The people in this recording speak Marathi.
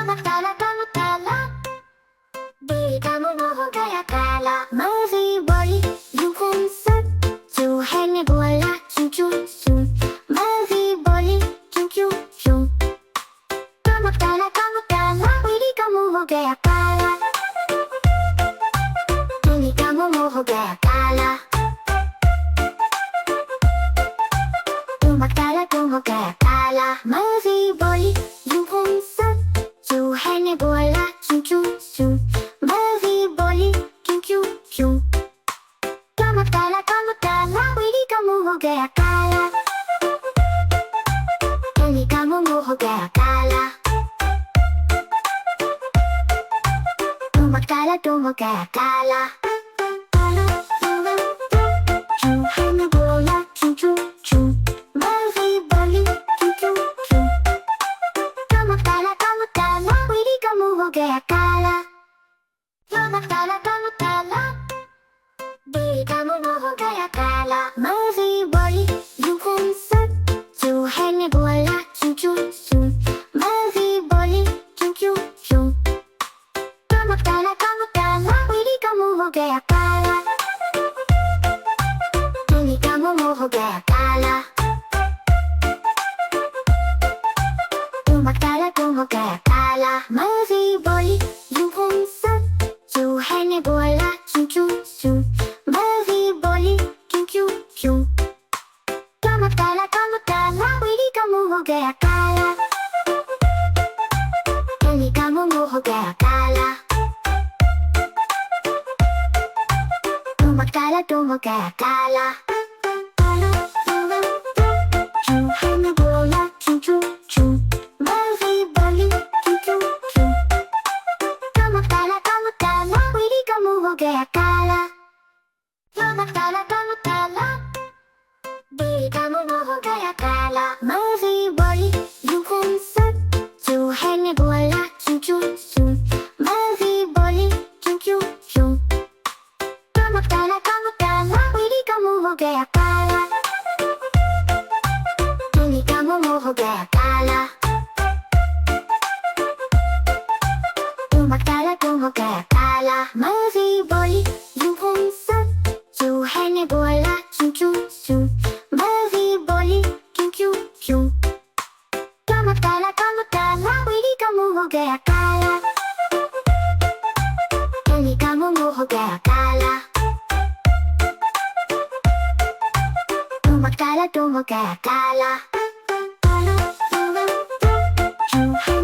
Tamak Tala Tamak Tala, दिल का मुंह हो गया काला। मर्जी बोली यूं खून सर, जो है ने बोला क्यों क्यों क्यों। मर्जी बोली क्यों क्यों क्यों। Tamak Tala Tamak Tala, दिल का मुंह हो गया काला। दिल का मुंह हो गया काला। Tamak Tala तुम हो गया काला। मर्जी बोली यूं खून सर, जो है ने बोला क्यों क्यों क्यों। मर्जी बोली क्यों क्यों क्यों। Tamak Tala Tamak Tala, दिल का मुंह हो गया काला। दिल का मुंह हो गया काला। Tamak Tala तुम हो गया काला। क्यों है ने बोला क्यों क्यों क्यों। मर्जी बोली क्यों क्यों क्यों। Tamak Tala Tamak Tala, दिल का मुंह हो गया काला। Tamak Tala Tamak Tala, दिल का मुंह हो गया काला। मर्जी बोली यूं खून सर, जो है ने बोला क्यों क्यों क्यों। मर्जी बोली क्यों क्यों क्यों। Tamak Tala Tamak Tala, दिल का मुंह हो गया काला। दिल का मुंह हो गया काला। Tamak Tala तुम हो गया काला। मर्जी बोली यूं खून सर, जो है ने बोला क्यों क्यों क्यों। मर्जी बोली क्यों क्यों क्यों। Tamak Tala Tamak Tala, दिल का मुंह हो गया काला। दिल का मुंह हो गया काला। Tamak Tala तुम हो गया काला। क्यों है ने बोला क्यों क्यों क्यों। मर्जी बोली क्यों क्यों क्यों। Tamak Tala Tamak Tala, दिल का मुंह हो गया काला। Tamak Tala Tamak Tala, दिल का मुंह हो गया काला। मर्जी बोली यूं खून सर, जो है ने बोला क्यों क्यों क्यों। मर्जी बोली क्यों क्यों क्यों। Tamak Tala Tamak Tala, दिल का मुंह हो गया काला। दिल का मुंह हो गया काला। Tamak Tala तुम हो गया काला। मर्जी बोली यूं खून सर, जो है ने बोला क्यों क्यों क्यों। मर्जी बोली क्यों क्यों क्यों। Tamak Tala Tamak Tala, दिल का मुंह हो गया काला। दिल का मुंह हो गया काला। Tamak Tala तुम हो गया काला। क्यों है